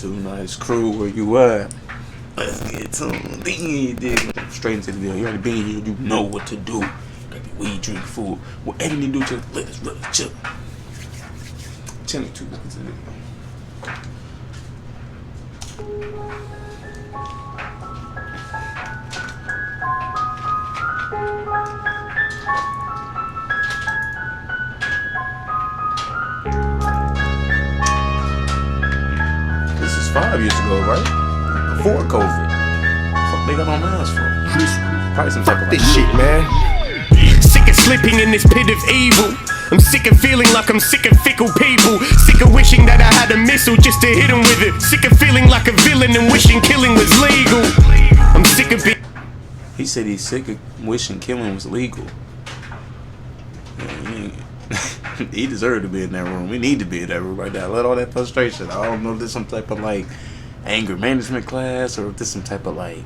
too nice crew, where you at? Let's get some lean, dig. Straight into the video. You already been here, you know what to do. Gotta be weed, drink, food. Whatever you do, just let us really chill. Chilling too. Let's get to the video. This is 5 years ago, right? Before COVID. Fuck they got on masks for? Probably some type of this shit, man. Sick of slipping in this pit of evil. I'm sick of feeling like I'm sick of fickle people. Sick of wishing that I had a missile just to hit them with it. Sick of feeling like a villain and wishing killing was legal. I'm sick of being... He said he's sick of wishing killing was legal. Yeah, he deserved to be in that room. We need to be in that room right now. Let all that frustration. I don't know if there's some type of like anger management class or if there's some type of like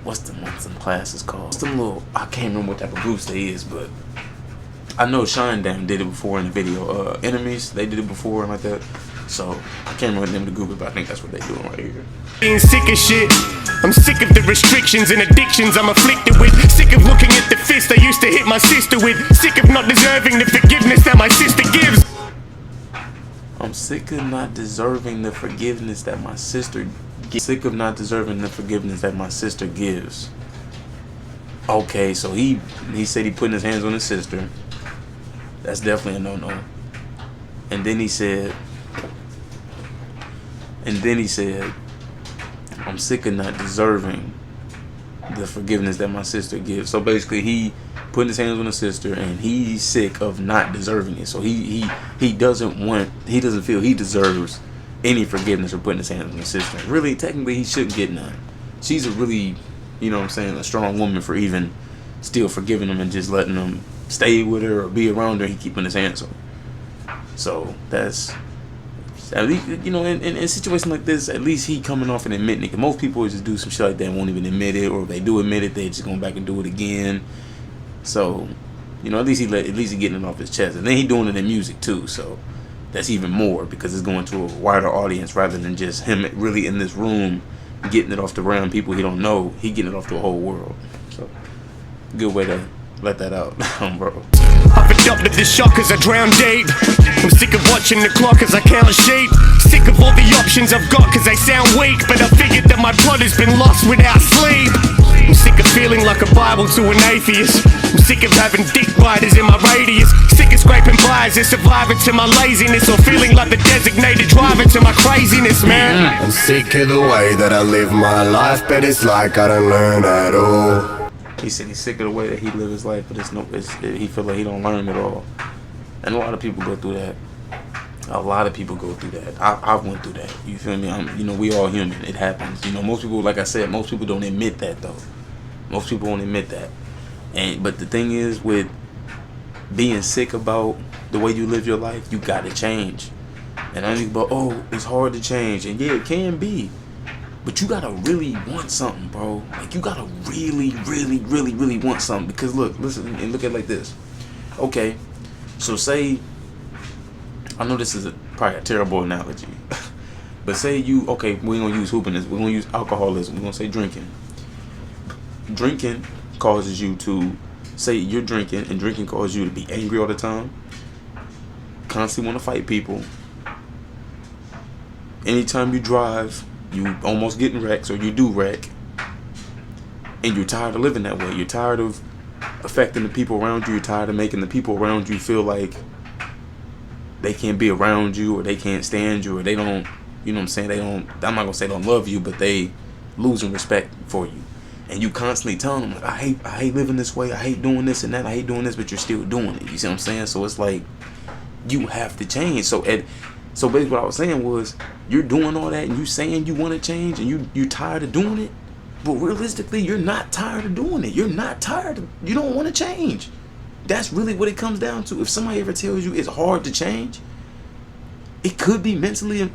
what's them classes called? Some little, I can't remember what type of groups they is, but I know Shinedown did it before in the video. Enemies, they did it before and like that. So I can't remember the name of the group, but I think that's what they're doing right here. Being sick of shit. I'm sick of the restrictions and addictions I'm afflicted with. Sick of looking at the fist I used to hit my sister with. Sick of not deserving the forgiveness that my sister gives. I'm sick of not deserving the forgiveness that my sister gives. Sick of not deserving the forgiveness that my sister gives. Okay, so he said he putting his hands on his sister. That's definitely a no-no. And then he said, I'm sick of not deserving the forgiveness that my sister gives. So basically he putting his hands on his sister and he's sick of not deserving it. So he doesn't feel he deserves any forgiveness for putting his hands on his sister. Really, technically he shouldn't get none. She's a really, you know what I'm saying, a strong woman for even still forgiving him and just letting him stay with her or be around her. He keeping his hands on her. So that's, at least, you know, in situations like this, at least he coming off and admitting it. Cause most people just do some shit like that and won't even admit it, or if they do admit it, they just going back and do it again. So, you know, at least he getting it off his chest, and then he doing it in music too. So that's even more because it's going to a wider audience rather than just him really in this room getting it off the round people he don't know. He getting it off to a whole world. So good way to let that out, bro. I've adopted the shock as I drown deep. I'm sick of watching the clock as I count sheep. Sick of all the options I've got cause they sound weak. But I figured that my plot has been lost without sleep. I'm sick of feeling like a Bible to an atheist. I'm sick of having dick riders in my radius. Sick of scraping bars and surviving to my laziness, or feeling like the designated driver to my craziness, man. I'm sick of the way that I live my life, but it's like I don't learn at all. He said he's sick of the way that he live his life, but he feel like he don't learn at all. And a lot of people go through that. A lot of people go through that. I went through that. You feel me? You know, we all human. It happens. You know, most people, like I said, most people don't admit that though. Most people won't admit that. But the thing is, with being sick about the way you live your life, you gotta change. And I think about, oh, it's hard to change, and yeah, it can be. But you gotta really want something, bro. Like, you gotta really, really, really, really want something. Because look, listen, and look at it like this. Okay, so say, I know this is probably a terrible analogy, but say you, okay, we ain't gonna use hoopiness, we're gonna use alcoholism, we're gonna say drinking. Drinking causes you to, say you're drinking, and drinking causes you to be angry all the time, constantly want to fight people. Anytime you drive, you almost getting wrecked, or you do wreck, and you're tired of living that way. You're tired of affecting the people around you. You're tired of making the people around you feel like they can't be around you, or they can't stand you, or they don't, you know what I'm saying, I'm not gonna say don't love you, but they losing respect for you. And you constantly telling them, like, I hate living this way, I hate doing this and that, I hate doing this, but you're still doing it. You see what I'm saying? So it's like, you have to change. So basically what I was saying was, you're doing all that and you saying you want to change and you're tired of doing it, but realistically you're not tired of doing it. You're not tired of, you don't want to change. That's really what it comes down to. If somebody ever tells you it's hard to change, it could be mentally and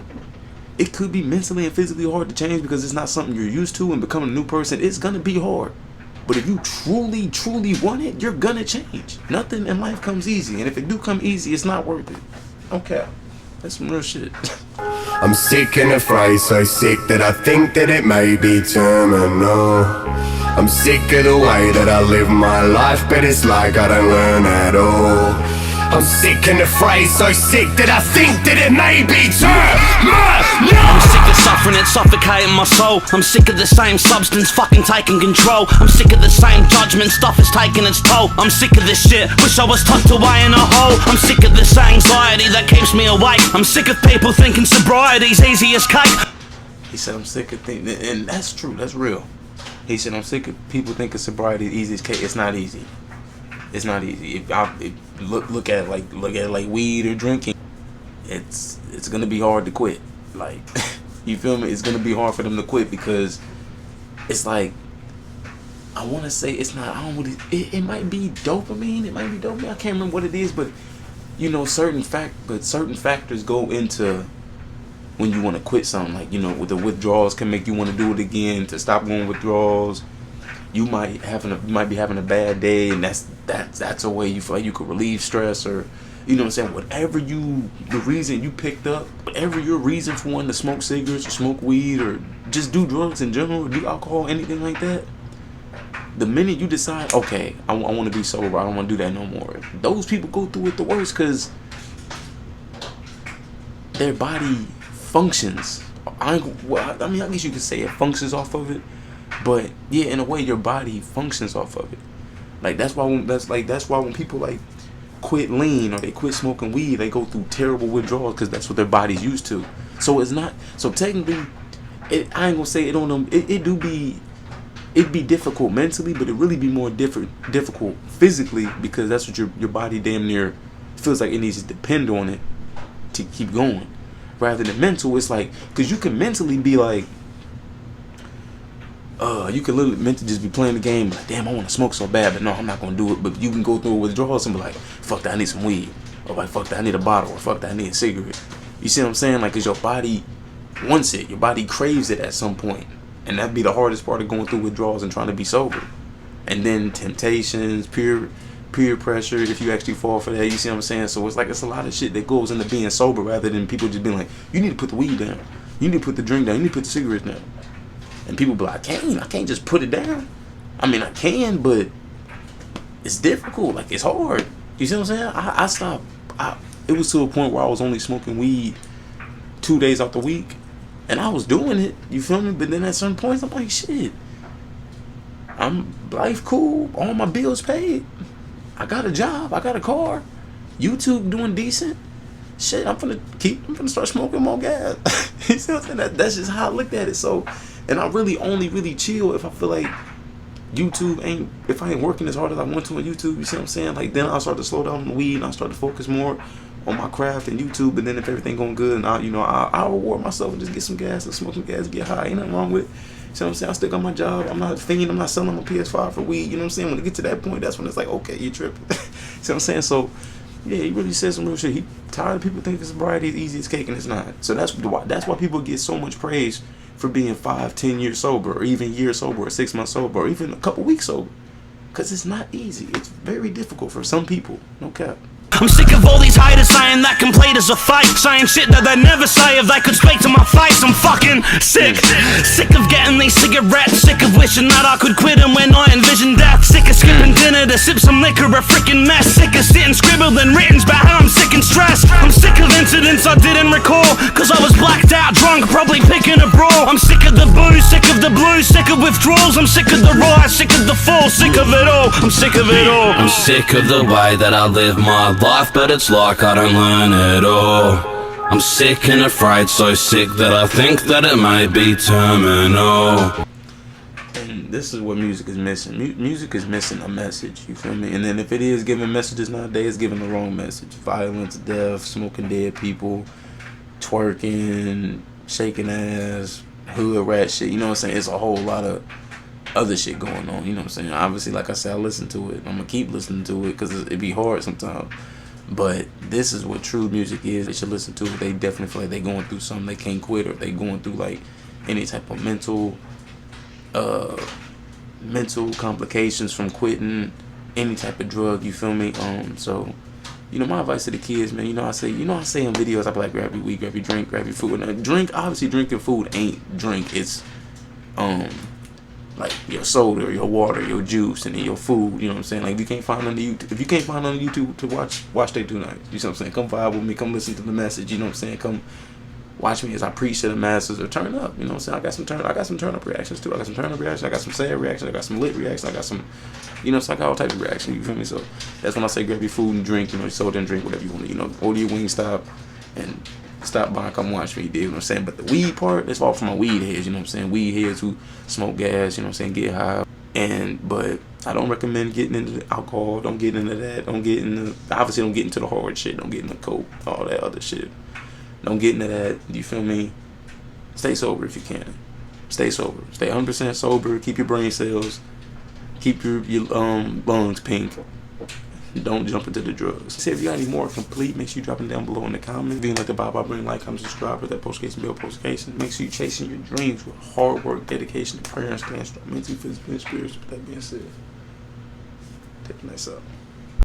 physically hard to change because it's not something you're used to, and becoming a new person, it's gonna be hard. But if you truly, truly want it, you're gonna change. Nothing in life comes easy, and if it do come easy, it's not worth it. Okay, that's some real shit. I'm sick and afraid, so sick that I think that it may be terminal. I'm sick of the way that I live my life, but it's like I don't learn at all. I'm sick and afraid, so sick that I think that it may be terminal. I'm sick of suffering, it's suffocating my soul. I'm sick of the same substance fucking taking control. I'm sick of the same judgment, stuff is taking its toll. I'm sick of this shit, wish I was tucked away in a hole. I'm sick of this anxiety that keeps me awake. I'm sick of people thinking sobriety's easy as cake. He said, I'm sick of thinking, and that's true, that's real. He said, I'm sick of people thinking sobriety is easy as cake. It's not easy. It's not easy. Look at it like weed or drinking. It's gonna be hard to quit. Like, you feel me? It's gonna be hard for them to quit because it's like, I want to say it's not. I don't really. It might be dopamine. It might be dopamine. I can't remember what it is, but you know, certain factors go into when you want to quit something. Like, you know, with the withdrawals can make you want to do it again. To stop going withdrawals, you might be having a bad day, and that's a way you feel like you could relieve stress, or you know what I'm saying, whatever the reason you picked up, whatever your reason for wanting to smoke cigarettes or smoke weed or just do drugs in general, or do alcohol, anything like that. The minute you decide, okay, I want to be sober, I don't want to do that no more, those people go through it the worst because their body functions. I guess you could say it functions off of it, but yeah, in a way, your body functions off of it. Like that's why when people like quit lean or they quit smoking weed, they go through terrible withdrawals because that's what their body's used to. So it's not. So technically, I ain't gonna say it on them. It'd be difficult mentally, but it really be more difficult physically because that's what your body damn near feels like it needs to depend on it to keep going. Rather than mental, it's like, because you can mentally be like, you can literally mentally just be playing the game like, damn, I want to smoke so bad, but no, I'm not gonna do it. But you can go through a withdrawal and be like, fuck that, I need some weed, or like, fuck that, I need a bottle, or fuck that, I need a cigarette. You see what I'm saying? Like, cause your body wants it, your body craves it at some point, and that'd be the hardest part of going through withdrawals and trying to be sober. And then temptations, peer pressure, if you actually fall for that, you see what I'm saying? So it's a lot of shit that goes into being sober, rather than people just being like, you need to put the weed down, you need to put the drink down, you need to put the cigarettes down. And people be like, I can't just put it down. I mean, I can, but it's difficult. Like, it's hard. You see what I'm saying? I stopped. It was to a point where I was only smoking weed 2 days out the week, and I was doing it. You feel me? But then at certain points, I'm like, shit. Life cool. All my bills paid. I got a job. I got a car. YouTube doing decent. Shit, I'm finna start smoking more gas. You see what I'm saying? That's just how I looked at it. So, and I only really chill if I feel like if I ain't working as hard as I want to on YouTube. You see what I'm saying? Like, then I'll start to slow down on the weed and I'll start to focus more on my craft and YouTube. And then if everything going good, and I'll reward myself and just get some gas and smoke some gas and get high. Ain't nothing wrong with it. You see what I'm saying? I still got my job. I'm not a fiend. I'm not selling my PS5 for weed. You know what I'm saying? When it get to that point, that's when it's like, okay, you tripping. See what I'm saying? So, yeah, he really said some real shit. He tired of people thinking sobriety is easy as cake, and it's not. So that's why people get so much praise for being 5-10 years sober, or even years sober, or 6 months sober, or even a couple weeks sober. Because it's not easy. It's very difficult for some people. No cap. I'm sick of all these haters saying that complete is a fake, saying shit that they never say if they could speak to my face. I'm fucking sick. Sick of getting these cigarettes, sick of wishing that I could quit them when I envision death. Sick of skipping dinner to sip some liquor, a freaking mess. Sick of sitting scribbled and written about how I'm sick and stressed. I'm sick of incidents I didn't recall, cause I was blacked out drunk, probably picking a brawl. I'm sick of the booze, sick of the blues, sick of withdrawals. I'm sick of the rise, sick of the fall, sick of it all. I'm sick of it all. I'm sick of the way that I live my life, but it's like I don't learn at all. I'm sick and afraid, so sick that I think that it may be terminal. And this is what music is missing. Music is missing a message, you feel me? And then if it is giving messages nowadays, it's giving the wrong message. Violence, death, smoking dead people, twerking, shaking ass, hood rat shit, you know what I'm saying? It's a whole lot of other shit going on, you know what I'm saying? Obviously, like I said, I listen to it. I'm gonna keep listening to it because it be hard sometimes. But this is what true music is. They should listen to it. They definitely feel like they going through something they can't quit, or they going through like any type of mental complications from quitting any type of drug, you feel me? So You know, my advice to the kids, man, I say in videos, I be like, grab your weed, grab your drink, grab your food. And drink, obviously drinking food ain't drink. It's, like your soda, your water, your juice, and then your food. You know what I'm saying? Like, if you can't find on YouTube to watch they do night. You know what I'm saying? Come vibe with me, come listen to the message. You know what I'm saying? Come watch me as I preach to the masses, or turn up. You know what I'm saying? I got some turn up reactions too. I got some turn up reactions. I got some sad reactions. I got some lit reactions. I got some, you know, it's like all types of reactions. You feel me? So that's when I say grab your food and drink. You know, soda and drink, whatever you want to. You know, order your Wingstop and stop by and come watch me. You know what I'm saying? But the weed part, that's all for my weed heads. You know what I'm saying? Weed heads who smoke gas. You know what I'm saying? Get high. But I don't recommend getting into the alcohol. Don't get into that. Don't get into the hard shit. Don't get into coke, all that other shit. Don't get into that. You feel me? Stay sober if you can. Stay sober. Stay 100% sober. Keep your brain cells. Keep your lungs pink. Don't jump into the drugs. Say if you got any more complete, make sure you drop them down below in the comments. If you like the Bob Bring, like, comment, subscribe, with that post-cation bell post-cation. Make sure you're chasing your dreams with hard work, dedication, and prayer, and staying strong mentally, physically, and spiritually. With that being said, take a nice up.